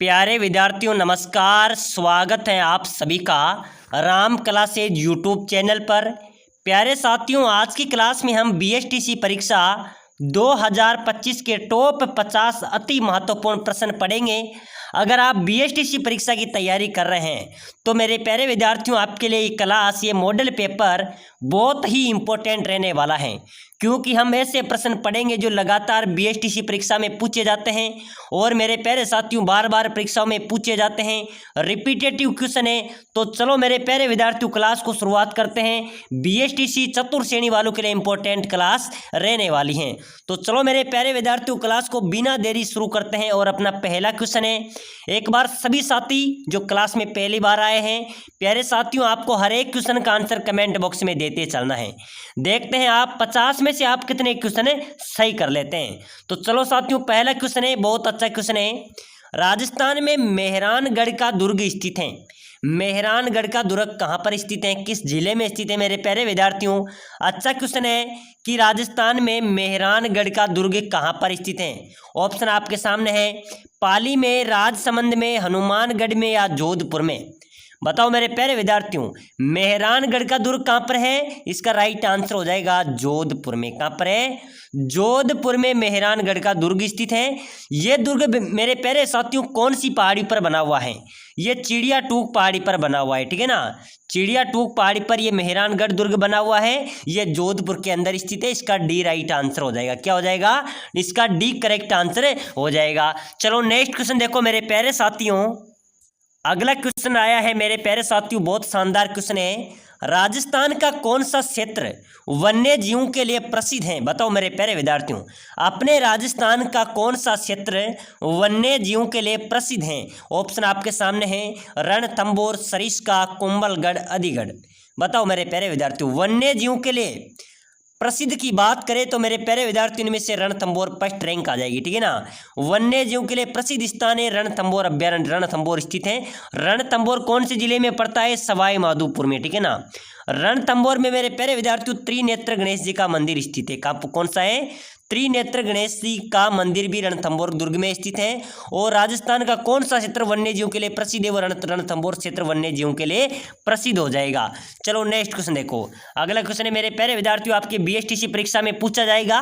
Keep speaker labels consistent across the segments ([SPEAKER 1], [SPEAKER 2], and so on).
[SPEAKER 1] प्यारे विद्यार्थियों नमस्कार। स्वागत है आप सभी का राम क्लासेज यूट्यूब चैनल पर। प्यारे साथियों, आज की क्लास में हम बीएसटीसी परीक्षा 2025 के टॉप 50 अति महत्वपूर्ण प्रश्न पढ़ेंगे। अगर आप बीएसटीसी परीक्षा की तैयारी कर रहे हैं तो मेरे प्यारे विद्यार्थियों, आपके लिए ये क्लास, ये मॉडल पेपर बहुत ही इम्पोर्टेंट रहने वाला है, क्योंकि हम ऐसे प्रश्न पढ़ेंगे जो लगातार बीएसटीसी परीक्षा में पूछे जाते हैं और मेरे प्यारे साथियों बार बार परीक्षाओं में पूछे जाते हैं, रिपीटेटिव क्वेश्चन है। तो चलो मेरे प्यारे विद्यार्थियों, क्लास को शुरुआत करते हैं। बीएसटीसी चतुर्थ श्रेणी वालों के लिए इंपॉर्टेंट क्लास रहने वाली है। तो चलो मेरे प्यारे विद्यार्थियों, क्लास को बिना देरी शुरू करते हैं। और अपना पहला क्वेश्चन है, एक बार सभी साथी जो क्लास में पहली बार आए हैं, प्यारे साथियों, आपको हर एक क्वेश्चन का आंसर कमेंट बॉक्स में देते चलना है। देखते हैं आप 50 में से आप कितने क्वेश्चन सही कर लेते हैं। तो चलो साथियों, पहला क्वेश्चन है, बहुत अच्छा क्वेश्चन है। राजस्थान में मेहरानगढ़ का दुर्ग स्थित है। मेहरानगढ़ का दुर्ग कहाँ पर स्थित है, किस जिले में स्थित है मेरे प्यारे विद्यार्थियों? अच्छा क्वेश्चन है कि राजस्थान में मेहरानगढ़ का दुर्ग कहाँ पर स्थित है। ऑप्शन आपके सामने है, पाली में, राजसमंद में, हनुमानगढ़ में या जोधपुर में। बताओ मेरे प्यारे विद्यार्थियों, मेहरानगढ़ का दुर्ग कहाँ पर है? इसका राइट आंसर हो जाएगा जोधपुर में। कहाँ पर है? जोधपुर में मेहरानगढ़ का दुर्ग स्थित है। ये दुर्ग मेरे प्यारे साथियों कौन सी पहाड़ी पर बना हुआ है? ये चिड़िया टूक पहाड़ी पर बना हुआ है, ठीक है ना। चिड़िया टूक पहाड़ी पर ये मेहरानगढ़ दुर्ग बना हुआ है। ये जोधपुर के अंदर स्थित है। इसका डी राइट आंसर हो जाएगा। क्या हो जाएगा? इसका डी करेक्ट आंसर हो जाएगा। चलो नेक्स्ट क्वेश्चन देखो मेरे प्यारे साथियों। अगला क्वेश्चन आया है मेरे प्यारे साथियों, बहुत शानदार क्वेश्चन है। राजस्थान का कौन सा क्षेत्र वन्य जीवों के लिए प्रसिद्ध है? बताओ मेरे प्यारे विद्यार्थियों, अपने राजस्थान का कौन सा क्षेत्र वन्य जीवों के लिए प्रसिद्ध है? ऑप्शन आपके सामने है, रणथंभौर, सरिस्का, कुंभलगढ़, अलीगढ़। बताओ मेरे प्यारे विद्यार्थियों, वन्य जीवों के लिए प्रसिद्ध की बात करें तो मेरे प्यारे विद्यार्थियों में से रणथंभौर फर्स्ट रैंक आ जाएगी, ठीक है ना। वन्य जीव के लिए प्रसिद्ध स्थान है रणथंभौर अभ्यारण्य। रणथंभौर स्थित है। रणथंभौर कौन से जिले में पड़ता है? सवाई माधोपुर में, ठीक है ना। रणथंभौर में मेरे प्यारे विद्यार्थियों त्रिनेत्र गणेश जी का मंदिर स्थित है। कौन सा है? त्रिनेत्र गणेश जी का मंदिर भी रणथंभौर दुर्ग में स्थित है। और राजस्थान का कौन सा क्षेत्र वन्य जीवों के लिए प्रसिद्ध है? वो रणथंभौर क्षेत्र वन्य जीवों के लिए प्रसिद्ध हो जाएगा। चलो नेक्स्ट क्वेश्चन देखो। अगला क्वेश्चन है मेरे प्यारे विद्यार्थियों, आपके बीएसटीसी परीक्षा में पूछा जाएगा,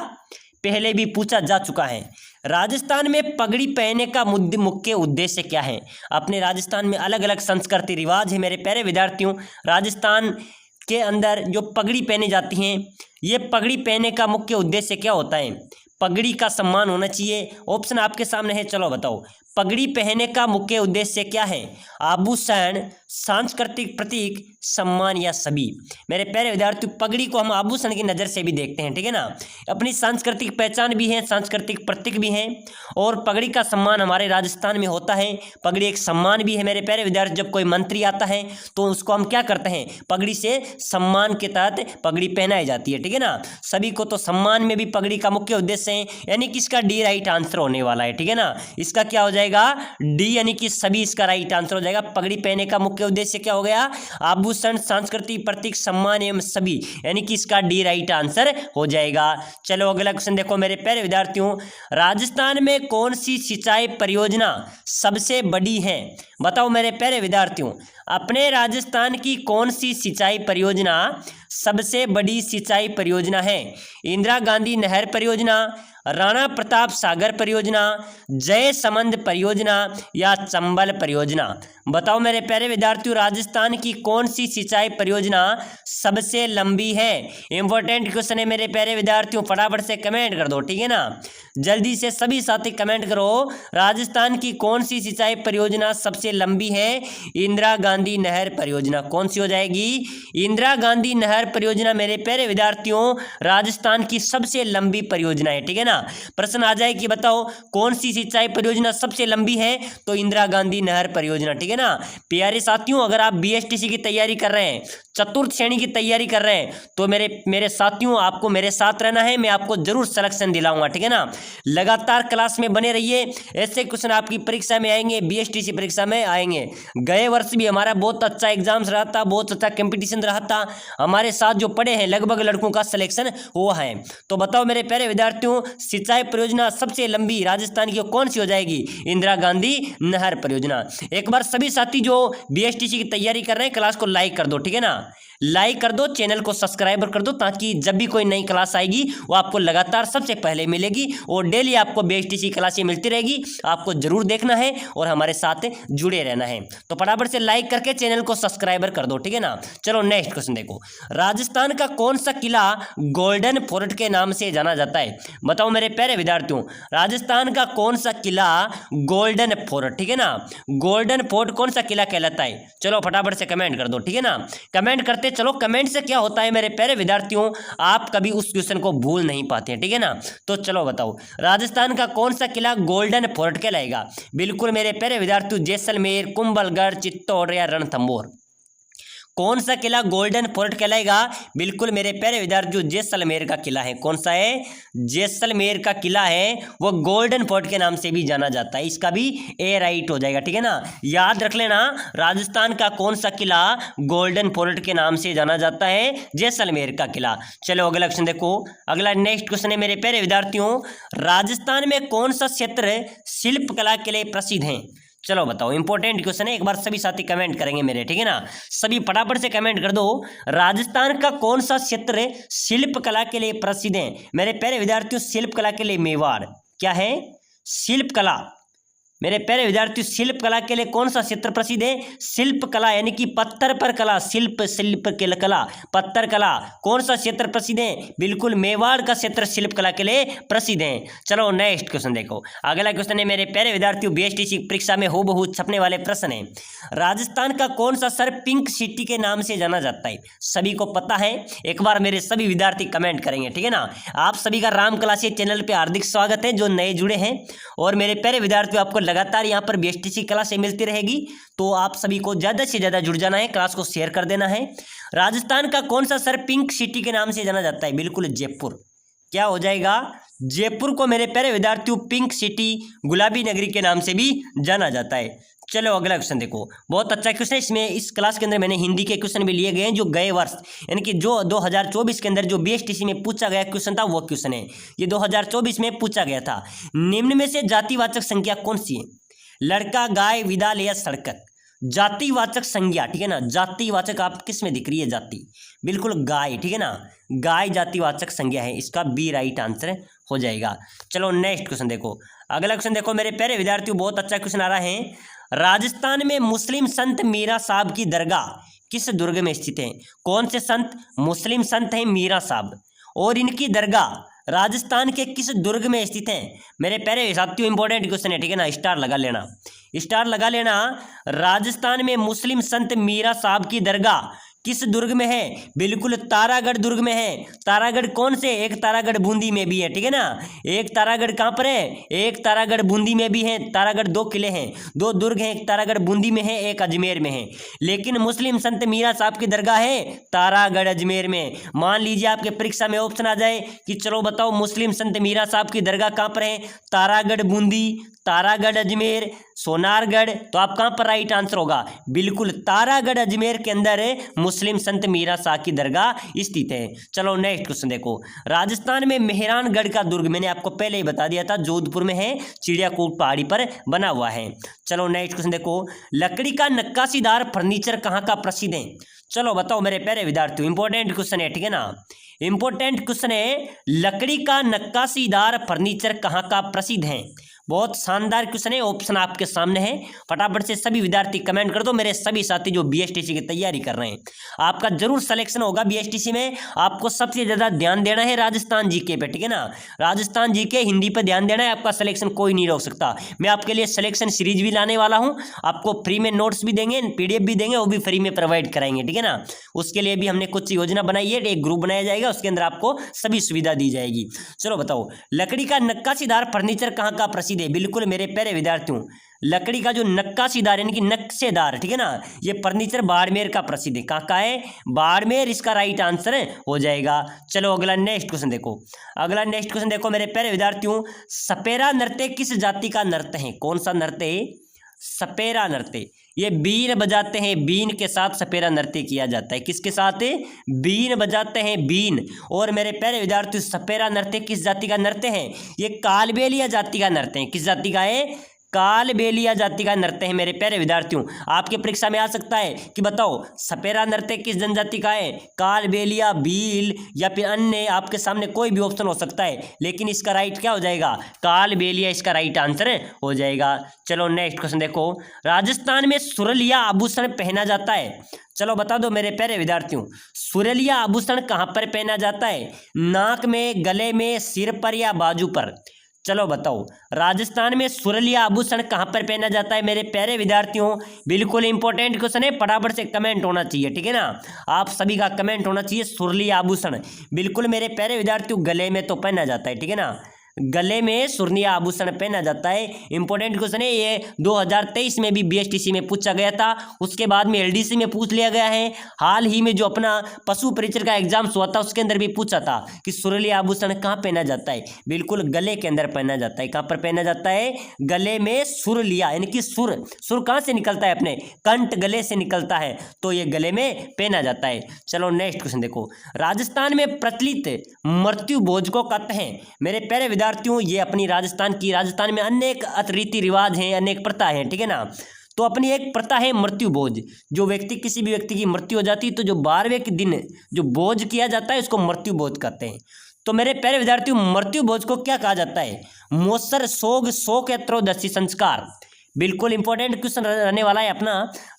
[SPEAKER 1] पहले भी पूछा जा चुका है। राजस्थान में पगड़ी पहनने का मुख्य उद्देश्य क्या है? अपने राजस्थान में अलग अलग संस्कृति रिवाज है मेरे प्यारे विद्यार्थियों। राजस्थान के अंदर जो पगड़ी पहनी जाती हैं, ये पगड़ी पहनने का मुख्य उद्देश्य क्या होता है? पगड़ी का सम्मान होना चाहिए। ऑप्शन आपके सामने है, चलो बताओ। पगड़ी पहनने का मुख्य उद्देश्य क्या है? आभूषण, सांस्कृतिक प्रतीक, सम्मान या सभी। मेरे प्यारे विद्यार्थियों, पगड़ी को हम आभूषण की नज़र से भी देखते हैं, ठीक है ना। अपनी सांस्कृतिक पहचान भी है, सांस्कृतिक प्रतीक भी हैं, और पगड़ी का सम्मान हमारे राजस्थान में होता है। पगड़ी एक सम्मान भी है मेरे प्यारे विद्यार्थी। जब कोई मंत्री आता है तो उसको हम क्या करते हैं? पगड़ी से सम्मान के तहत पगड़ी पहनाई जाती है, ठीक है ना। सभी को तो सम्मान में भी पगड़ी का मुख्य उद्देश्य है, यानी कि इसका डी राइट आंसर होने वाला है, ठीक है ना। इसका क्या हो जाएगा? डी, यानी कि सभी इसका राइट आंसर हो जाएगा। पगड़ी पहनने का मुख्य उद्देश्य क्या हो गया? आभूषण, सांस्कृतिक प्रतीक, सम्मान एवं सभी, यानी कि इसका डी राइट आंसर हो जाएगा। चलो अगला क्वेश्चन देखो मेरे प्यारे विद्यार्थियों। राजस्थान में कौन सी सिंचाई परियोजना सबसे बड़ी है? बताओ मेरे प्यारे विद्यार्थियों, अपने राजस्थान की कौन सी सिंचाई परियोजना सबसे बड़ी सिंचाई परियोजना है? इंदिरा गांधी नहर परियोजना, राणा प्रताप सागर परियोजना, जय समंद परियोजना या चंबल परियोजना। बताओ मेरे प्यारे विद्यार्थियों, राजस्थान की कौन सी सिंचाई परियोजना सबसे लंबी है? इंपॉर्टेंट क्वेश्चन है मेरे प्यारे विद्यार्थियों, फटाफट से कमेंट कर दो, ठीक है ना। जल्दी से सभी साथी कमेंट करो। राजस्थान की कौन सी सिंचाई परियोजना सबसे लंबी है? इंदिरा गांधी नहर परियोजना। कौन सी हो जाएगी? इंदिरा गांधी नहर परियोजना मेरे प्यारे विद्यार्थियों राजस्थान की सबसे लंबी परियोजना है, ठीक है ना। प्रश्न आ जाए कि बताओ कौन सी सिंचाई परियोजना सबसे लंबी है, तो इंदिरा गांधी नहर परियोजना, ठीक है ना। प्यारे साथियों, अगर आप बीएसटीसी की तैयारी कर रहे हैं, चतुर्थ श्रेणी की तैयारी कर रहे हैं, तो मेरे साथियों आपको मेरे साथ रहना है। मैं आपको जरूर सिलेक्शन दिलाऊंगा, ठीक है ना। लगातार क्लास में बने रहिए, ऐसे क्वेश्चन आपकी परीक्षा में आएंगे, बीएसटीसी परीक्षा में आएंगे। गए वर्ष भी हमारा बहुत अच्छा एग्जाम्स रहा था, बहुत अच्छा कंपटीशन रहा था। हमारे साथ जो पढ़े हैं लगभग लड़कों का सिलेक्शन हुआ है। तो बताओ मेरे प्यारे विद्यार्थियों, सिंचाई परियोजना सबसे लंबी राजस्थान की कौन सी हो जाएगी? इंदिरा गांधी नहर परियोजना। एक बार सभी साथी जो बीएसटीसी की तैयारी कर रहे हैं क्लास को लाइक कर दो, ठीक है ना, लाइक कर दो, चैनल को सब्सक्राइब कर दो, ताकि जब भी कोई नई क्लास आएगी वो आपको लगातार सबसे पहले मिलेगी और डेली आपको बीएसटीसी क्लासें मिलती रहेगी। आपको जरूर देखना है और हमारे साथ जुड़े रहना है। तो फटाफट से लाइक करके चैनल को सब्सक्राइबर कर दो, ठीक है ना। चलो नेक्स्ट क्वेश्चन देखो, राजस्थान का कौन सा किला गोल्डन फोर्ट के नाम से जाना जाता है? बताओ मेरे प्यारे विद्यार्थियों, राजस्थान का कौन सा किला गोल्डन फोर्ट, ठीक है ना, गोल्डन फोर्ट कौन सा किला कहलाता है? चलो फटाफट से कमेंट कर दो, ठीक है ना, कमेंट करते चलो। कमेंट से क्या होता है मेरे प्यारे विद्यार्थियों, आप कभी उस क्वेश्चन को भूल नहीं पाते हैं, ठीक है ना। तो चलो बताओ, राजस्थान का कौन सा किला गोल्डन फोर्ट कहलाएगा? बिल्कुल मेरे प्यारे विद्यार्थियों, जैसलमेर, कुंभलगढ़, चित्तौड़ या रणथंभौर। कौन सा किला गोल्डन फोर्ट कहलाएगा? बिल्कुल मेरे प्यारे विद्यार्थियों, जैसलमेर का किला है। कौन सा है? जैसलमेर का किला है, वो गोल्डन फोर्ट के नाम से भी जाना जाता है। इसका भी ए राइट हो जाएगा, ठीक है ना। याद रख लेना, राजस्थान का कौन सा किला गोल्डन फोर्ट के नाम से जाना जाता है? जैसलमेर का किला। चलो अगला क्वेश्चन देखो, अगला नेक्स्ट क्वेश्चन है मेरे प्यारे विद्यार्थियों, राजस्थान में कौन सा क्षेत्र शिल्प कला के लिए प्रसिद्ध है? चलो बताओ, इंपॉर्टेंट क्वेश्चन है, एक बार सभी साथी कमेंट करेंगे मेरे, ठीक है ना, सभी फटाफट से कमेंट कर दो। राजस्थान का कौन सा क्षेत्र शिल्प कला के लिए प्रसिद्ध है? मेरे प्यारे विद्यार्थियों, शिल्प कला के लिए मेवाड़। क्या है? शिल्प कला। मेरे प्यारे विद्यार्थियों, शिल्प कला के लिए कौन सा क्षेत्र प्रसिद्ध है? शिल्प कला यानी कि पत्थर पर कला, शिल्प कला, पत्थर कला। कौन सा क्षेत्र प्रसिद्ध है? बिल्कुल मेवाड़ का क्षेत्र शिल्प कला के लिए प्रसिद्ध है। चलो नेक्स्ट क्वेश्चन देखो, अगला क्वेश्चन है मेरे प्यारे विद्यार्थियों, बीएसटीसी परीक्षा में हूबहू छपने वाले प्रश्न है। राजस्थान का कौन सा शहर पिंक सिटी के नाम से जाना जाता है? सभी को पता है, एक बार मेरे सभी विद्यार्थी कमेंट करेंगे, ठीक है ना। आप सभी का राम क्लासेस चैनल पे हार्दिक स्वागत है, जो नए जुड़े हैं। और मेरे प्यारे विद्यार्थियों, आपको लगातार यहाँ पर बीएसटीसी क्लासें मिलती रहेगी, तो आप सभी को ज़्यादा से ज़्यादा जुड़ जाना है, क्लास को शेयर कर देना है। राजस्थान का कौन सा शहर पिंक सिटी के नाम से जाना जाता है? बिल्कुल जयपुर। क्या हो जाएगा? जयपुर को मेरे प्यारे विद्यार्थियों पिंक सिटी, गुलाबी नगरी के नाम से भी जाना जाता है। चलो अगला क्वेश्चन देखो, बहुत अच्छा क्वेश्चन है। इसमें इस क्लास के अंदर मैंने हिंदी के क्वेश्चन भी लिए गए हैं, जो गए वर्ष यानी कि जो 2024 के अंदर जो बीएसटीसी में पूछा गया क्वेश्चन था, वो क्वेश्चन है ये 2024 में पूछा गया था। निम्न में से जातिवाचक संज्ञा कौन सी है? लड़का, गाय, विदाल या सड़कत। जातिवाचक संज्ञा, ठीक है ना, जातिवाचक आप किस में दिख रही है? जाति, बिल्कुल गाय, ठीक है ना, गाय जातिवाचक संज्ञा है। इसका बी राइट आंसर हो जाएगा। चलो नेक्स्ट क्वेश्चन देखो, अगला क्वेश्चन देखो मेरे प्यारे विद्यार्थियों, बहुत अच्छा क्वेश्चन आ रहा है। राजस्थान में मुस्लिम संत मीरा साहब की दरगाह किस दुर्ग में स्थित है? कौन से संत? मुस्लिम संत हैं मीरा साहब, और इनकी दरगाह राजस्थान के किस दुर्ग में स्थित है? मेरे प्यारे साथियों, इंपॉर्टेंट क्वेश्चन है, ठीक है ना, स्टार लगा लेना, स्टार लगा लेना। राजस्थान में मुस्लिम संत मीरा साहब की दरगाह किस दुर्ग में है? बिल्कुल तारागढ़ दुर्ग में है। तारागढ़ कौन से? एक तारागढ़ बूंदी में भी है, ठीक है ना, एक तारागढ़ कहाँ पर है? एक तारागढ़ बूंदी में भी है। तारागढ़ दो किले हैं, दो दुर्ग हैं, एक तारागढ़ बूंदी में है, एक अजमेर में है। लेकिन मुस्लिम संत मीरा साहब की दरगाह है तारागढ़ अजमेर में। मान लीजिए आपके परीक्षा में ऑप्शन आ जाए कि चलो बताओ मुस्लिम संत मीरा साहब की दरगाह कहाँ पर है? तारागढ़ बूंदी, तारागढ़ अजमेर, सोनारगढ़। तो आप कहाँ पर राइट आंसर होगा? बिल्कुल तारागढ़ अजमेर के अंदर मुस्लिम संत मीरा शाह की दरगाह स्थित है। चलो नेक्स्ट क्वेश्चन देखो, राजस्थान में मेहरानगढ़ का दुर्ग मैंने आपको पहले ही बता दिया था, जोधपुर में है, चिड़ियाकूट पहाड़ी पर बना हुआ है। चलो नेक्स्ट क्वेश्चन देखो, लकड़ी का नक्काशीदार फर्नीचर कहाँ का प्रसिद्ध है? चलो बताओ मेरे प्यारे विद्यार्थियों, इंपॉर्टेंट क्वेश्चन है, ठीक है ना, इंपॉर्टेंट क्वेश्चन है, लकड़ी का नक्काशीदार फर्नीचर कहाँ का प्रसिद्ध है? बहुत शानदार क्वेश्चन है, ऑप्शन आपके सामने है, फटाफट से सभी विद्यार्थी कमेंट कर दो। मेरे सभी साथी जो बीएसटीसी की तैयारी कर रहे हैं, आपका जरूर सिलेक्शन होगा बीएसटीसी में। आपको सबसे ज्यादा ध्यान देना है राजस्थान जीके पे, ठीक है ना, राजस्थान जीके हिंदी पे ध्यान देना है, आपका सिलेक्शन कोई नहीं रोक सकता। मैं आपके लिए सिलेक्शन सीरीज भी लाने वाला हूँ, आपको फ्री में नोट्स भी देंगे, पीडीएफ भी देंगे, वो भी फ्री में प्रोवाइड कराएंगे, ठीक है ना। उसके लिए भी हमने कुछ योजना बनाई है, एक ग्रुप बनाया जाएगा, उसके अंदर आपको सभी सुविधा दी जाएगी। चलो बताओ, लकड़ी का नक्काशीदार फर्नीचर कहाँ का प्रसिद्ध है? बिल्कुल मेरे प्यारे विद्यार्थियों, लकड़ी का जो नक्काशीदार यानी कि नक्शेदार, ठीक है ना, ये फर्नीचर बाड़मेर का प्रसिद्ध है। कहाँ का है? बाड़मेर, इसका राइट आंसर हो जाएगा। चलो अगला नेक्स्ट क्वेश्चन देखो, अगला नेक्स्ट क्वेश्चन देखो मेरे प्यारे विद्यार्थियों, सपेरा नृत्य किस जाति का नृत्य है? कौन सा नृत्य है? सपेरा नृत्य। ये बीन बजाते हैं, बीन के साथ सपेरा नृत्य किया जाता है। किसके साथ? बीन बजाते हैं, बीन। और मेरे प्यारे विद्यार्थी, सपेरा नृत्य किस जाति का नृत्य है? ये कालबेलिया जाति का नृत्य है। किस जाति का है? कालबेलिया जाति का नृत्य है। मेरे प्यारे विद्यार्थियों, आपके परीक्षा में आ सकता है कि बताओ सपेरा नृत्य किस जनजाति का है? कालबेलिया, भील या फिर अन्य, आपके सामने कोई भी ऑप्शन हो सकता है, लेकिन इसका राइट क्या हो जाएगा? कालबेलिया इसका राइट आंसर हो जाएगा। चलो नेक्स्ट क्वेश्चन देखो। राजस्थान में सुरलिया आभूषण पहना जाता है। चलो बता दो मेरे प्यारे विद्यार्थियों, सुरलिया आभूषण कहाँ पर पहना जाता है? नाक में, गले में, सिर पर या बाजू पर? चलो बताओ, राजस्थान में सुरलिया आभूषण कहाँ पर पहना जाता है? मेरे प्यारे विद्यार्थियों, बिल्कुल इंपॉर्टेंट क्वेश्चन है, फटाफट से कमेंट होना चाहिए, ठीक है ना? आप सभी का कमेंट होना चाहिए। सुरलिया आभूषण बिल्कुल मेरे प्यारे विद्यार्थियों गले में तो पहना जाता है, ठीक है ना? गले में सुरलिया आभूषण पहना जाता है। इंपॉर्टेंट क्वेश्चन है ये, 2023 में भी बीएसटीसी में पूछा गया था, उसके बाद में एलडीसी में पूछ लिया गया है। हाल ही में जो अपना पशु परिचर का एग्जाम हुआ था उसके अंदर भी पूछा था कि सुरलिया आभूषण कहाँ पहना जाता है? बिल्कुल गले के अंदर पहना जाता है। कहाँ पर पहना जाता है? गले में सुरलिया, यानी कि सुर कहाँ से निकलता है? अपने कंठ गले से निकलता है, तो ये गले में पहना जाता है। चलो नेक्स्ट क्वेश्चन देखो। राजस्थान में प्रचलित मृत्यु भोज को कहते हैं। मेरे प्यारे विद्यार्थियों, ये अपनी राजस्थान में अनेक रीति रिवाज हैं, अनेक प्रथा हैं, ठीक है ना? तो अपनी एक प्रथा है मृत्यु भोज। जो व्यक्ति, किसी भी व्यक्ति की मृत्यु हो जाती है तो जो 12वें के दिन जो भोज किया जाता है उसको मृत्यु भोज कहते हैं। तो मेरे प्यारे विद्यार्थियों, मृत्यु भोज को क्या कहा जाता है? मोसर सोग शोक त्रयोदशी संस्कार। बिल्कुल इंपॉर्टेंट क्वेश्चन रहने वाला है अपना।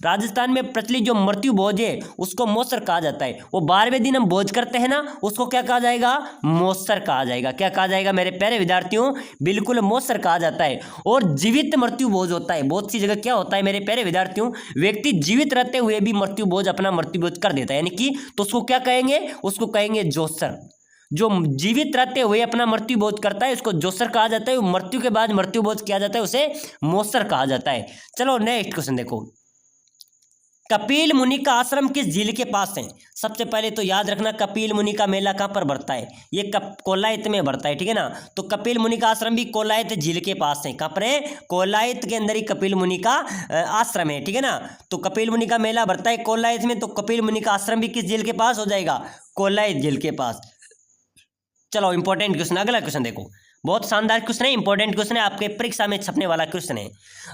[SPEAKER 1] राजस्थान में प्रचलित जो मृत्यु भोज है उसको मोसर कहा जाता है। वो 12वें दिन हम भोज करते हैं ना, उसको क्या कहा जाएगा? मोसर कहा जाएगा। क्या कहा जाएगा मेरे प्यारे विद्यार्थियों? बिल्कुल मोसर कहा जाता है। और जीवित मृत्यु भोज होता है। बहुत सी जगह क्या होता है मेरे प्यारे विद्यार्थियों, व्यक्ति जीवित रहते हुए भी मृत्यु भोज, अपना मृत्यु भोज कर देता है, यानी कि तो उसको क्या कहेंगे? उसको कहेंगे जोसर। जो जीवित रहते हुए अपना मृत्यु भोज करता है उसको जोसर कहा जाता है। मृत्यु के बाद मृत्यु भोज किया जाता है उसे मोसर कहा जाता है। चलो नेक्स्ट क्वेश्चन देखो। कपिल मुनि का आश्रम किस झील के पास है? सबसे पहले तो याद रखना, कपिल मुनि का मेला कहाँ पर बढ़ता है? ये कोलायत में बढ़ता है, ठीक है ना? तो कपिल मुनि का आश्रम भी कोलायत झील के पास है। कहाँ पर है? कोलायत के अंदर ही कपिल मुनि का आश्रम है, ठीक है ना? तो कपिल मुनि का मेला बढ़ता है कोलायत में, तो कपिल मुनि का आश्रम भी किस झील के पास हो जाएगा? कोलायत झील के पास। चलो इंपॉर्टेंट क्वेश्चन, अगला क्वेश्चन देखो। बहुत शानदार क्वेश्चन है, इंपॉर्टेंट क्वेश्चन है, आपके परीक्षा में छपने वाला क्वेश्चन है।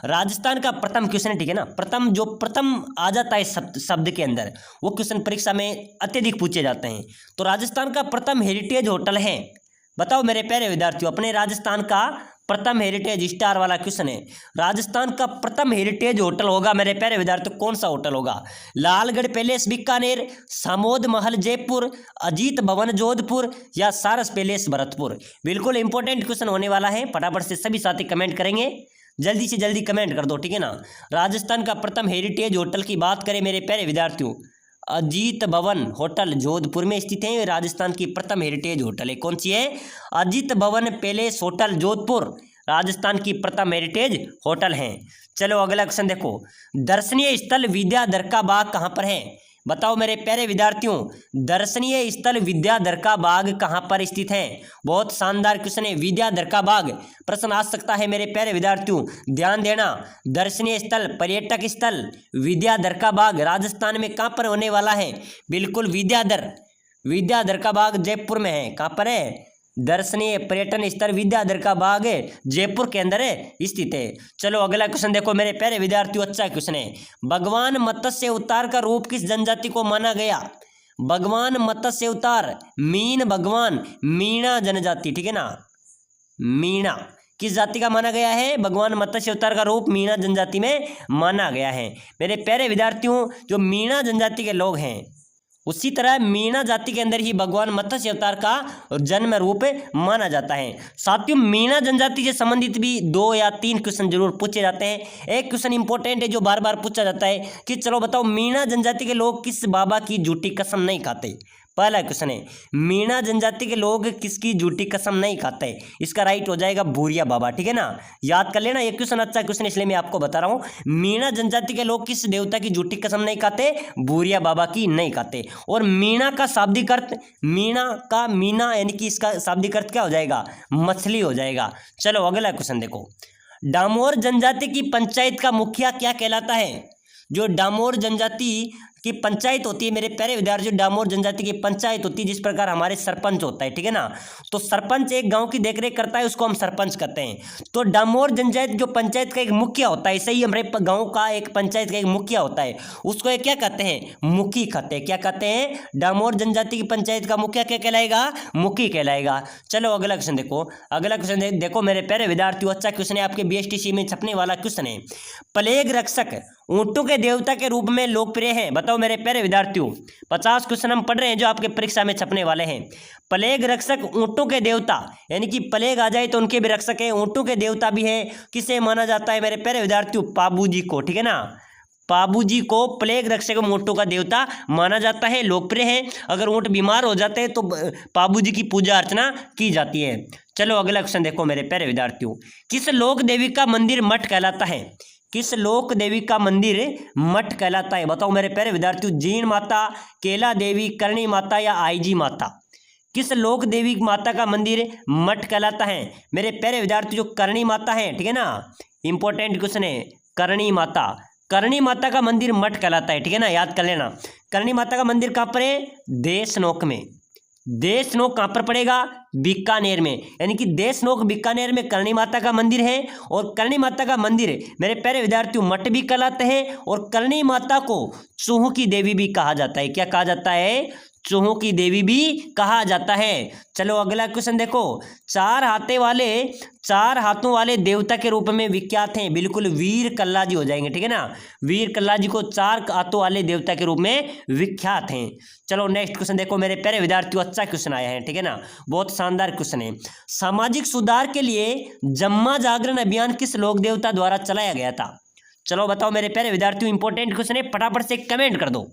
[SPEAKER 1] राजस्थान का प्रथम क्वेश्चन है, ठीक है ना? प्रथम आ जाता है शब्द के अंदर, वो क्वेश्चन परीक्षा में अत्यधिक पूछे जाते हैं। तो राजस्थान का प्रथम हेरिटेज होटल है, बताओ मेरे प्यारे विद्यार्थियों। अपने राजस्थान का प्रथम हेरिटेज, स्टार वाला क्वेश्चन है। राजस्थान का प्रथम हेरिटेज होटल होगा मेरे प्यारे विद्यार्थियों, कौन सा होटल होगा? लालगढ़ पैलेस बीकानेर, सामोद महल जयपुर, अजीत भवन जोधपुर या सारस पैलेस भरतपुर? बिल्कुल इंपॉर्टेंट क्वेश्चन होने वाला है, फटाफट से सभी साथी कमेंट करेंगे, जल्दी से जल्दी कमेंट कर दो, ठीक है ना? राजस्थान का प्रथम हेरिटेज होटल की बात करें मेरे प्यारे विद्यार्थियों, अजीत भवन होटल जोधपुर में स्थित है। राजस्थान की प्रथम हेरिटेज होटल है, कौन सी है? अजीत भवन पैलेस होटल जोधपुर राजस्थान की प्रथम हेरिटेज होटल है। चलो अगला क्वेश्चन देखो। दर्शनीय स्थल विद्याधर का बाग कहाँ पर है? बताओ मेरे प्यारे विद्यार्थियों, दर्शनीय स्थल विद्याधर का बाग कहाँ पर स्थित है? बहुत शानदार क्वेश्चन है, विद्याधर का बाग प्रश्न आ सकता है मेरे प्यारे विद्यार्थियों, ध्यान देना। दर्शनीय स्थल, पर्यटक स्थल विद्याधर का बाग राजस्थान में कहाँ पर होने वाला है? बिल्कुल विद्याधर का बाग जयपुर में है। कहाँ पर है? दर्शनीय पर्यटन स्थल विद्याधर का बाग जयपुर के अंदर स्थित है। चलो अगला क्वेश्चन देखो मेरे प्यारे विद्यार्थियों, अच्छा क्वेश्चन है। भगवान मत्स्य अवतार का रूप किस जनजाति को माना गया? भगवान मत्स्य अवतार, मीन भगवान, मीणा जनजाति, ठीक है ना? मीणा किस जाति का माना गया है? भगवान मत्स्य अवतार का रूप मीणा जनजाति में माना गया है। मेरे प्यारे विद्यार्थियों, जो मीणा जनजाति के लोग हैं उसी तरह मीणा जाति के अंदर ही भगवान मत्स्य अवतार का जन्म रूप माना जाता है। साथियों, मीणा जनजाति से संबंधित भी 2 या 3 क्वेश्चन जरूर पूछे जाते हैं। एक क्वेश्चन इंपॉर्टेंट है जो बार बार पूछा जाता है कि चलो बताओ, मीणा जनजाति के लोग किस बाबा की झूठी कसम नहीं खाते? पहला क्वेश्चन है, मीणा जनजाति के लोग किसकी झूठी कसम नहीं खाते? इसका राइट हो जाएगा भूरिया बाबा, ठीक है ना? याद कर लेना, ये क्वेश्चन अच्छा क्वेश्चन इसलिए मैं आपको बता रहा हूँ। मीणा जनजाति के लोग किस देवता की झूठी कसम नहीं खाते? भूरिया बाबा की नहीं खाते। और मीणा का शाब्दिक अर्थ, मीणा यानी कि इसका शाब्दिक अर्थ क्या हो जाएगा? मछली हो जाएगा। चलो अगला क्वेश्चन देखो। डामोर जनजाति की पंचायत का मुखिया क्या कहलाता है? जो डामोर जनजाति की पंचायत होती है मेरे प्यारे विद्यार्थियों, डामोर जनजाति की पंचायत होती है, जिस प्रकार हमारे सरपंच होता है, ठीक है ना। तो सरपंच एक गांव की देखरेख करता है, उसको हम सरपंच कहते हैं। तो डामोर जनजाति जो पंचायत का एक मुखिया होता है, ऐसे ही हमारे गांव का एक पंचायत का एक मुखिया होता है, उसको एक क्या कहते हैं? मुखी कहते हैं। क्या कहते हैं? डामोर जनजाति की पंचायत का मुखिया क्या कहलाएगा? मुखी कहलाएगा। चलो अगला क्वेश्चन देखो। अगला क्वेश्चन देखो मेरे प्यारे विद्यार्थियों, अच्छा क्वेश्चन है, आपके बीएसटीसी में छपने वाला क्वेश्चन है। प्लेग रक्षक ऊंटों के देवता के रूप में लोकप्रिय है। बताओ मेरे प्यारे विद्यार्थियों, 50 क्वेश्चन हम पढ़ रहे हैं जो आपके परीक्षा में छपने वाले हैं। प्लेग रक्षक ऊंटों के देवता, यानी कि प्लेग आ जाए तो उनके भी रक्षक है, ऊंटों के देवता भी है। किसे माना जाता है मेरे प्यारे विद्यार्थियों? पाबू जी को, ठीक है ना। पाबू जी को प्लेग रक्षक ऊंटों का देवता माना जाता है, लोकप्रिय है। अगर ऊंट बीमार हो जाते हैं तो पाबू जी की पूजा अर्चना की जाती है। चलो अगला क्वेश्चन देखो मेरे प्यारे विद्यार्थियों, किस लोक देवी का मंदिर मठ कहलाता है? किस लोक देवी का मंदिर मठ कहलाता है? बताओ मेरे प्यारे विद्यार्थियों, जीण माता, केला देवी, करणी माता या आईजी माता? किस लोक देवी माता का मंदिर मठ कहलाता है? मेरे प्यारे विद्यार्थियों, जो करणी माता है, ठीक है ना, इंपॉर्टेंट क्वेश्चन है। करणी माता, करणी माता का मंदिर मठ कहलाता है, ठीक है ना, याद कर लेना। करणी माता का मंदिर कहाँ पर है? देशनोक में। देशनोक कहाँ पर पड़ेगा? बीकानेर में। यानी कि देशनोक बीकानेर में करणी माता का मंदिर है। और करणी माता का मंदिर मेरे प्यारे विद्यार्थियों मठ भी कहलाते हैं। और करणी माता को चूहों की देवी भी कहा जाता है। क्या कहा जाता है? चूहों की देवी भी कहा जाता है। चलो अगला क्वेश्चन देखो, चार हाथों वाले देवता के रूप में विख्यात हैं। बिल्कुल वीर कल्ला जी हो जाएंगे, ठीक है ना। वीर कल्ला जी को चार हाथों वाले देवता के रूप में विख्यात हैं। चलो नेक्स्ट क्वेश्चन देखो मेरे प्यारे विद्यार्थियों, अच्छा क्वेश्चन आया है, ठीक है ना, बहुत शानदार क्वेश्चन है। सामाजिक सुधार के लिए जम्मा जागरण अभियान किस लोक देवता द्वारा चलाया गया था? चलो बताओ मेरे प्यारे विद्यार्थियों, इंपॉर्टेंट क्वेश्चन है, फटाफट से कमेंट कर दो।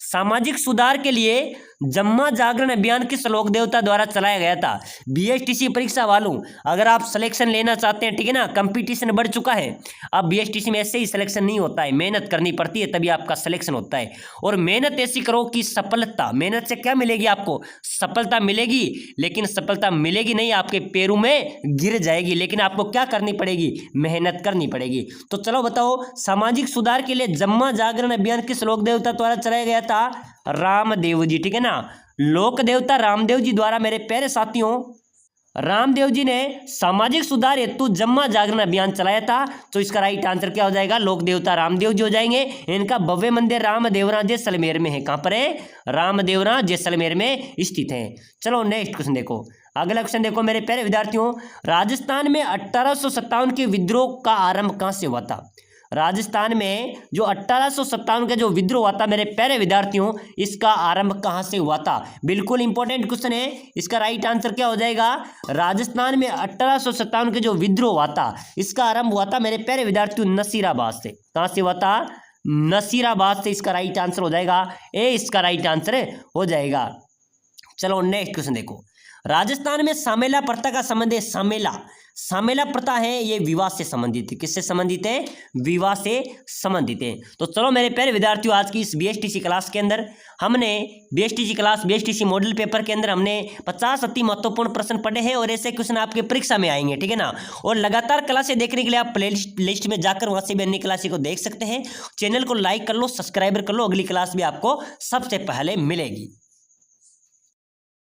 [SPEAKER 1] सामाजिक सुधार के लिए जम्मा जागरण अभियान किस लोक देवता द्वारा चलाया गया था? बीएसटीसी परीक्षा वालों, अगर आप सिलेक्शन लेना चाहते हैं, ठीक है ना, कंपटीशन बढ़ चुका है। अब बीएसटीसी में ऐसे ही सिलेक्शन नहीं होता है, मेहनत करनी पड़ती है तभी आपका सिलेक्शन होता है। और मेहनत ऐसी करो कि सफलता, मेहनत से क्या मिलेगी आपको? सफलता मिलेगी, लेकिन सफलता मिलेगी नहीं, आपके पैरों में गिर जाएगी। लेकिन आपको क्या करनी पड़ेगी? मेहनत करनी पड़ेगी। तो चलो बताओ, सामाजिक सुधार के लिए जम्मा जागरण अभियान किस लोक देवता द्वारा चलाया गया था? रामदेव जी, ठीक है ना, लोक देवता रामदेव जी द्वारा मेरे प्यारे साथियों, रामदेव जी ने सामाजिक सुधार हेतु जम्मा जागरण अभियान चलाया था। तो इसका राइट आंसर क्या हो जाएगा? लोक देवता रामदेव जी हो जाएंगे। इनका भव्य मंदिर रामदेवरा जैसलमेर में है। कहां पर है? रामदेवरा जैसलमेर में स्थित है। चलो नेक्स्ट क्वेश्चन देखो। अगला क्वेश्चन देखो मेरे प्यारे विद्यार्थियों, राजस्थान में 1857 के विद्रोह का आरंभ कहां से हुआ था? राजस्थान में जो 1857 का जो विद्रोह हुआ था मेरे प्यारे विद्यार्थियों, इसका आरंभ कहां से हुआ था? बिल्कुल इंपॉर्टेंट क्वेश्चन है। इसका राइट आंसर क्या हो जाएगा? राजस्थान में 1857 के जो विद्रोह हुआ था, इसका आरंभ हुआ था मेरे प्यारे विद्यार्थियों नसीराबाद से। कहां से हुआ था? नसीराबाद से। इसका राइट आंसर हो जाएगा ए, इसका राइट आंसर हो जाएगा। चलो नेक्स्ट क्वेश्चन देखो। राजस्थान में सामेला प्रथा का संबंध है। सामेला प्रथा है, ये विवाह से संबंधित है। किससे संबंधित है? विवाह से संबंधित है। तो चलो मेरे प्यारे विद्यार्थियों, आज की इस बीएसटीसी क्लास के अंदर हमने बीएसटीसी मॉडल पेपर के अंदर हमने 50 अति महत्वपूर्ण प्रश्न पढ़े हैं और ऐसे क्वेश्चन आपके परीक्षा में आएंगे, ठीक है ना। और लगातार क्लासें देखने के लिए आप प्ले लिस्ट में जाकर वहां से भी अन्य क्लासें को देख सकते हैं। चैनल को लाइक कर लो, सब्सक्राइबर कर लो, अगली क्लास भी आपको सबसे पहले मिलेगी।